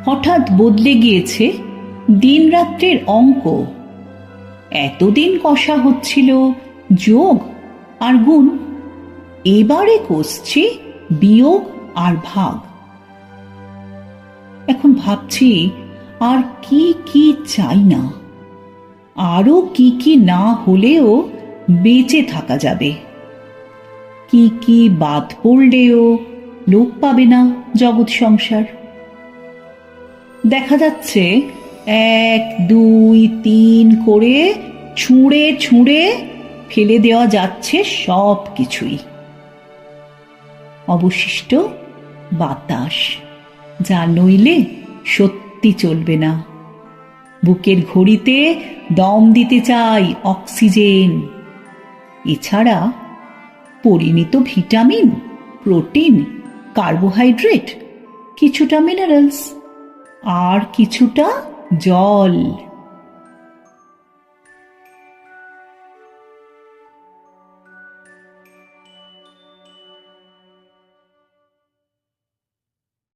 হঠাৎ বদলে গিয়েছে দিন রাত্রের অঙ্ক। এতদিন কষা হচ্ছিল যোগ আর গুণ, এবারে কষছে বিয়োগ আর ভাগ। এখন ভাবছি আর কি কি চাই না, আরো কি কি না হলেও বেঁচে থাকা যাবে, কি কি বাদ পড়লেও লোক পাবে না জগৎ সংসার। দেখা যাচ্ছে 1, 2, 3 করে ছুঁড়ে ছুঁড়ে ফেলে দেওয়া যাচ্ছে সব কিছুই। অবশিষ্ট বাতাস, যা নইলে সত্যি চলবে না। বুকের ঘড়িতে দম দিতে চাই অক্সিজেন। এছাড়া পরিমিত ভিটামিন, প্রোটিন, কার্বোহাইড্রেট, কিছুটা মিনারেলস আর কিছুটা জল।